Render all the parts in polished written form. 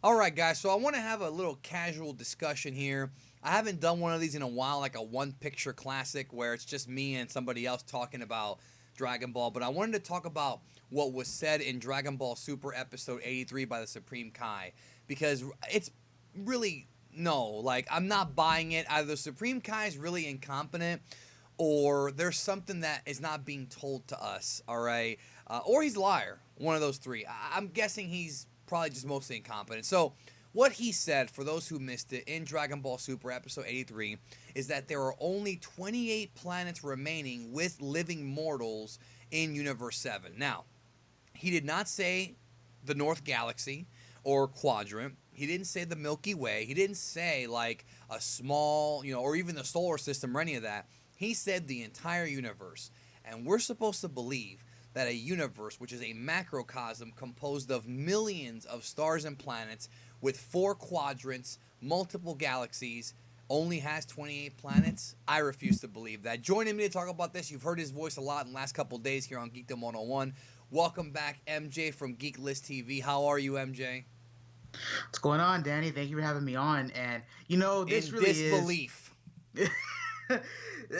All right, guys. So I want to have a little casual discussion here. I haven't done one of these in a while, like a one picture classic where it's just me and somebody else talking about Dragon Ball. But I wanted to talk about what was said in Dragon Ball Super Episode 83 by the Supreme Kai because it's really no, like I'm not buying it. Either the Supreme Kai is really incompetent or there's something that is not being told to us, all right? Or he's a liar. One of those three. I'm guessing he's probably just mostly incompetent. So, what he said, for those who missed it, in Dragon Ball Super Episode 83, is that there are only 28 planets remaining with living mortals in Universe 7. Now, he did not say the North Galaxy or Quadrant. He didn't say the Milky Way. He didn't say like a small, or even the solar system or any of that. He said the entire universe. And we're supposed to believe that a universe, which is a macrocosm composed of millions of stars and planets with four quadrants, multiple galaxies, only has 28 planets? I refuse to believe that. Joining me to talk about this, you've heard his voice a lot in the last couple of days here on Geekdom 101. Welcome back, MJ from Geek List TV. How are you, MJ? What's going on, Danny? Thank you for having me on. And this In really is disbelief.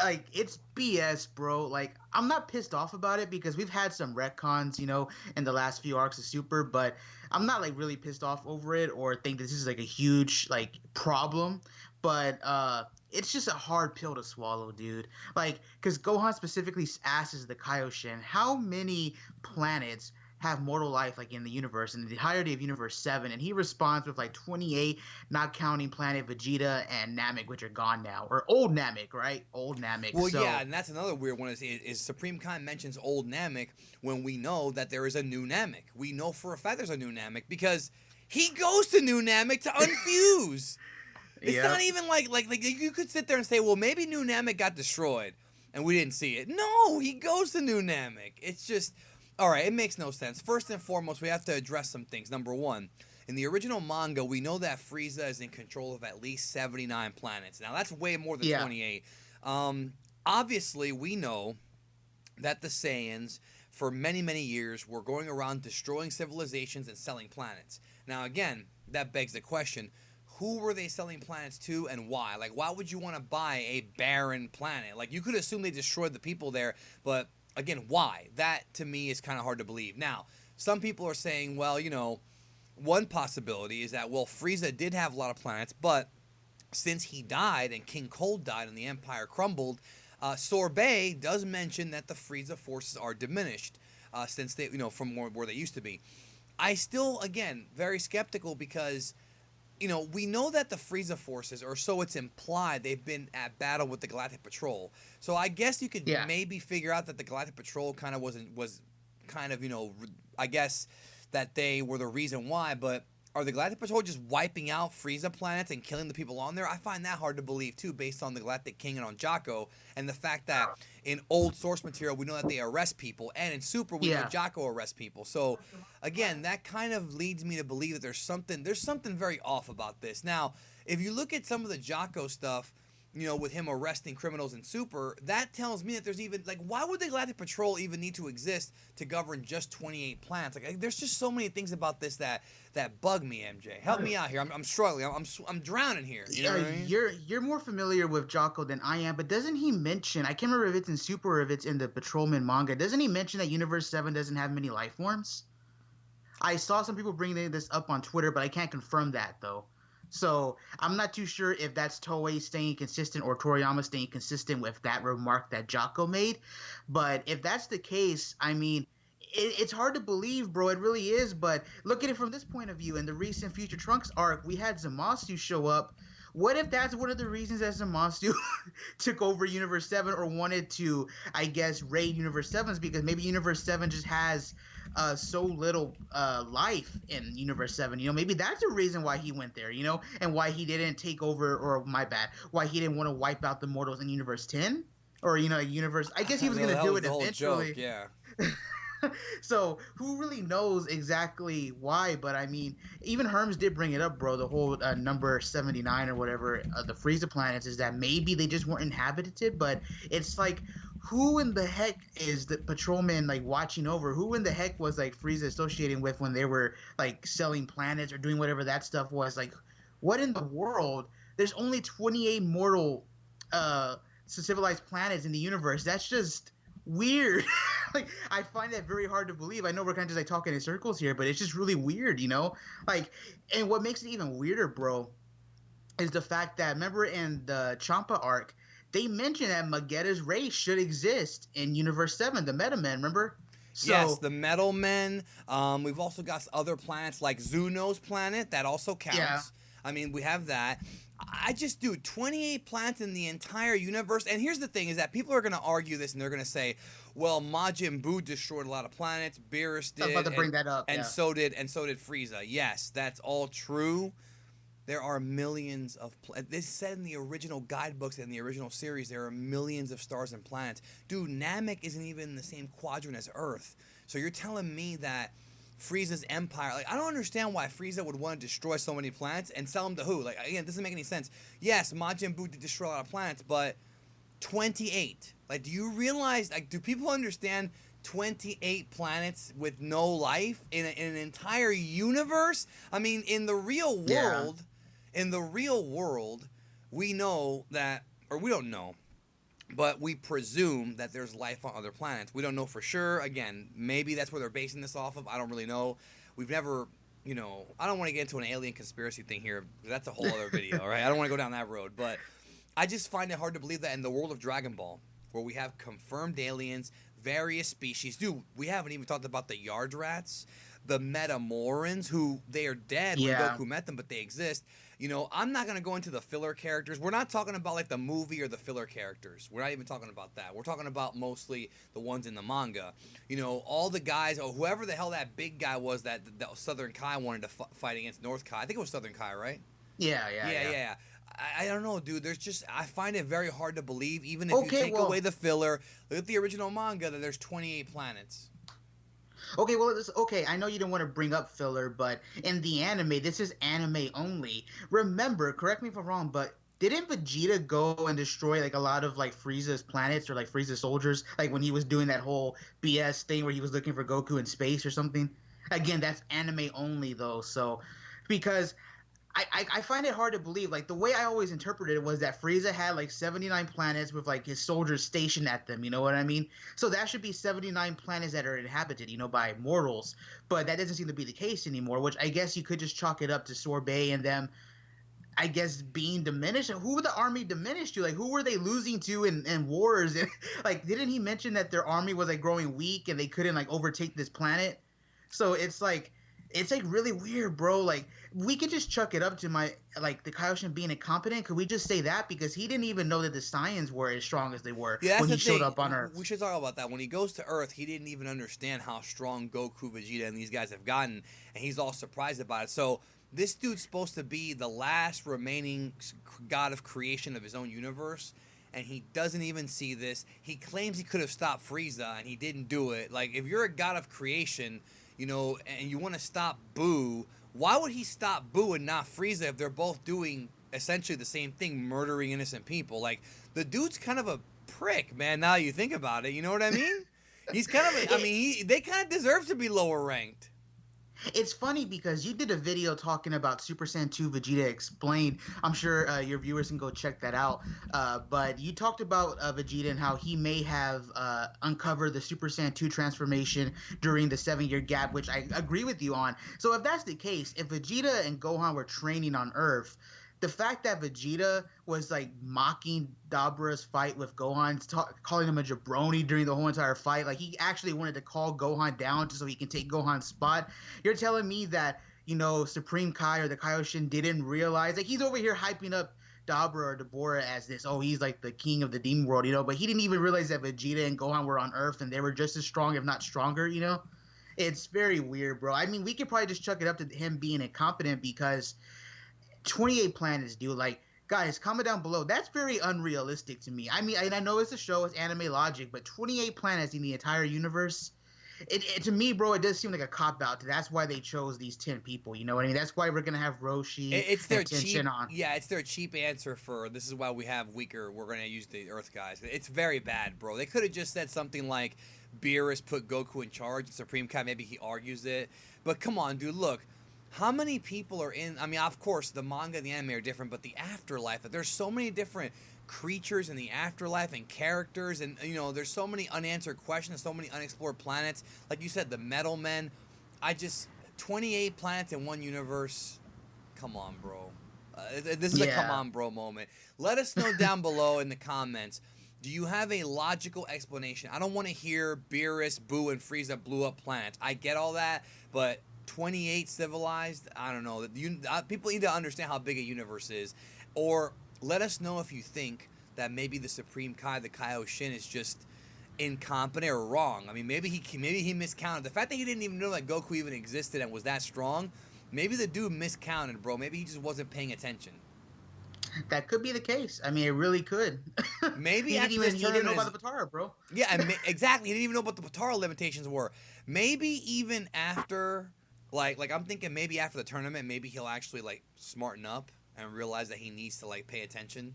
like it's BS, bro. Like I'm not pissed off about it because we've had some retcons, in the last few arcs of Super, but I'm not like really pissed off over it or think this is like a huge like problem. But it's just a hard pill to swallow, dude. Like, because Gohan specifically asks the Kaioshin, how many planets have mortal life like in the universe in the entirety of Universe 7, and he responds with like 28, not counting Planet Vegeta and Namek, which are gone now, or old Namek, right? Old Namek. Well, yeah, So and that's another weird one is Supreme Khan mentions old Namek when we know that there is a new Namek. We know for a fact there's a new Namek because he goes to New Namek to unfuse. It's not yep. even like you could sit there and say, well, maybe New Namek got destroyed and we didn't see it. No, he goes to New Namek. It's just all right. It makes no sense. First and foremost, we have to address some things. Number one, in the original manga, we know that Frieza is in control of at least 79 planets. Now that's way more than Yeah. 28. Um, Obviously, we know that the Saiyans, for many, many years, were going around destroying civilizations and selling planets. Now, again, that begs the question, who were they selling planets to and why? Like, why would you want to buy a barren planet? Like, you could assume they destroyed the people there, but again, why? That to me is kind of hard to believe. Now, some people are saying, well, one possibility is that, well, Frieza did have a lot of planets, but since he died and King Cold died and the Empire crumbled, Sorbet does mention that the Frieza forces are diminished since they, from where they used to be. I still, again, very skeptical because we know that the Frieza forces, or so it's implied, they've been at battle with the Galactic Patrol. So I guess you could Yeah. maybe figure out that the Galactic Patrol kind of was kind of I guess that they were the reason why. But are the Galactic Patrol just wiping out Frieza planets and killing the people on there? I find that hard to believe too, based on the Galactic King and on Jocko, and the fact that in old source material we know that they arrest people, and in Super we know Yeah. Jocko arrests people. So again, that kind of leads me to believe that there's something very off about this. Now, if you look at some of the Jocko stuff, with him arresting criminals in Super, that tells me that there's even like, why would the Galactic Patrol even need to exist to govern just 28 planets? Like, there's just so many things about this that bug me. MJ, help me out here. I'm struggling. I'm drowning here. You know what I mean? You're more familiar with Jocko than I am, but doesn't he mention? I can't remember if it's in Super or if it's in the Patrolman manga. Doesn't he mention that Universe 7 doesn't have many life forms? I saw some people bringing this up on Twitter, but I can't confirm that though. So I'm not too sure if that's Toei staying consistent or Toriyama staying consistent with that remark that Jocko made. But if that's the case, I mean, it's hard to believe, bro. It really is. But look at it from this point of view. In the recent Future Trunks arc, we had Zamasu show up. What if that's one of the reasons that Zamasu took over Universe 7 or wanted to, I guess, raid Universe 7's because maybe Universe 7 just has so little life in Universe 7. Maybe that's a reason why he went there, and why he didn't take over, or my bad, why he didn't want to wipe out the mortals in Universe 10. Or, Universe. I guess he was going to That do was it the whole joke. eventually. Yeah. So who really knows exactly why? But I mean, even Herms did bring it up, bro. The whole number 79 or whatever, the Frieza planets, is that maybe they just weren't inhabited. But it's like, who in the heck is the patrolman like watching over? Who in the heck was like Frieza associating with when they were like selling planets or doing whatever that stuff was? Like, what in the world? There's only 28 mortal uh civilized planets in the universe. That's just weird. Like, I find that very hard to believe. I know we're kind of just like talking in circles here, but it's just really weird, you know? Like, and what makes it even weirder, bro, is the fact that remember in the Champa arc, they mentioned that Magetta's race should exist in Universe 7, the Meta Men, remember? Yes, So, the Metal Men. We've also got other planets like Zuno's planet that also yeah. counts. I mean, we have that. I just do 28 planets in the entire universe. And here's the thing: is that people are going to argue this, and they're going to say, "Well, Majin Buu destroyed a lot of planets. Beerus I was about did, to bring that up, and yeah. so did Frieza." Yes, that's all true. There are millions of this said in the original guidebooks and the original series. There are millions of stars and planets. Dude, Namek isn't even in the same quadrant as Earth. So you're telling me that Frieza's empire, like, I don't understand why Frieza would want to destroy so many planets and sell them to who? Like, again, it doesn't make any sense. Yes, Majin Buu did destroy a lot of planets, but 28. Like, do you realize? Like, do people understand? 28 planets with no life in an entire universe. I mean, Yeah. in the real world, we know that, or we don't know, but we presume that there's life on other planets. We don't know for sure. Again, maybe that's where they're basing this off of. I don't really know. We've never, I don't want to get into an alien conspiracy thing here. That's a whole other video, right? I don't want to go down that road. But I just find it hard to believe that in the world of Dragon Ball, where we have confirmed aliens, various species. Dude, we haven't even talked about the Yard Rats, the Metamorans, who they are dead when Yeah. Goku met them, but they exist. I'm not going to go into the filler characters. We're not talking about like the movie or the filler characters. We're not even talking about that. We're talking about mostly the ones in the manga. All the guys, or whoever the hell that big guy was that Southern Kai wanted to fight against North Kai. I think it was Southern Kai, right? Yeah, yeah, Yeah, yeah. yeah. I don't know, dude. I find it very hard to believe, even if you Okay, take well, away the filler, look at the original manga, that there's 28 planets. okay, well, okay. I know you don't want to bring up filler, but in the anime, this is anime only. Remember, correct me if I'm wrong, but didn't Vegeta go and destroy like a lot of like Frieza's planets or like Frieza's soldiers, like when he was doing that whole BS thing where he was looking for Goku in space or something? Again, that's anime only though, so because I find it hard to believe. Like the way I always interpreted it was that Frieza had like 79 planets with like his soldiers stationed at them. You know what I mean? So that should be 79 planets that are inhabited, by mortals. But that doesn't seem to be the case anymore. Which I guess you could just chalk it up to Sorbet and them. I guess being diminished. Who were the army diminished to? Like who were they losing to in wars? And like didn't he mention that their army was like growing weak and they couldn't like overtake this planet? So it's like really weird, bro. Like we could just chuck it up to my like the Kaioshin being incompetent. Could we just say that because he didn't even know that the Saiyans were as strong as they were Yeah, that's when the he showed thing. up on Earth? We should talk about that. When he goes to Earth, he didn't even understand how strong Goku, Vegeta, and these guys have gotten, and he's all surprised about it. So this dude's supposed to be the last remaining god of creation of his own universe, and he doesn't even see this. He claims he could have stopped Frieza, and he didn't do it. Like, if you're a god of creation, and you want to stop Boo, why would he stop Boo and not Frieza if they're both doing essentially the same thing, murdering innocent people? Like, the dude's kind of a prick, man, now you think about it. You know what I mean? He's kind of, they kind of deserve to be lower ranked. It's funny because you did a video talking about Super Saiyan 2 Vegeta Explained. I'm sure your viewers can go check that out. But you talked about Vegeta and how he may have uncovered the Super Saiyan 2 transformation during the 7-year gap, which I agree with you on. So if that's the case, if Vegeta and Gohan were training on Earth, the fact that Vegeta was like mocking Dabra's fight with Gohan, calling him a jabroni during the whole entire fight, like he actually wanted to call Gohan down just so he can take Gohan's spot. You're telling me that Supreme Kai or the Kaioshin didn't realize, like he's over here hyping up Dabra or Dabura as this, oh, he's like the king of the demon world, but he didn't even realize that Vegeta and Gohan were on Earth and they were just as strong, if not stronger. It's very weird, bro. I mean, we could probably just chuck it up to him being incompetent because 28 planets, dude. Like, guys, comment down below. That's very unrealistic to me. I mean, I know it's a show, it's anime logic, but 28 planets in the entire universe, To me, bro, it does seem like a cop out. That's why they chose these 10 people. You know what I mean? That's why we're gonna have Roshi It's their and Tenshin cheap, on. yeah, it's their cheap answer for this is why we have weaker. We're gonna use the Earth guys. It's very bad, bro. They could have just said something like, Beerus put Goku in charge. Supreme Kai, maybe he argues it, but come on, dude. Look, how many people are in? I mean, of course, the manga and the anime are different, but the afterlife. There's so many different creatures in the afterlife and characters, and there's so many unanswered questions, so many unexplored planets. Like you said, the Metal Men. I just 28 planets in one universe. Come on, bro. This is a come Yeah, on, bro moment. Let us know down below in the comments. Do you have a logical explanation? I don't want to hear Beerus, Boo, and Frieza blew up planets. I get all that, but 28 civilized? I don't know. People need to understand how big a universe is. Or let us know if you think that maybe the Supreme Kai, the Kaioshin, is just incompetent or wrong. I mean, maybe he miscounted. The fact that he didn't even know that Goku even existed and was that strong, maybe the dude miscounted, bro. Maybe he just wasn't paying attention. that could be the case. I mean, it really could. Maybe he didn't after even this he didn't know tournament about is the Patara, bro. yeah, and exactly. He didn't even know what the Patara limitations were. Maybe even after, like I'm thinking maybe after the tournament, maybe he'll actually like smarten up and realize that he needs to like pay attention.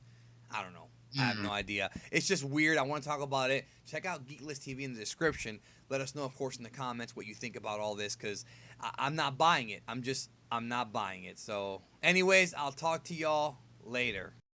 I don't know. I have no Mm. idea. It's just weird. I want to talk about it. Check out Geeklist TV in the description. Let us know, of course, in the comments what you think about all this, because I'm not buying it. I'm not buying it. So, anyways, I'll talk to y'all later.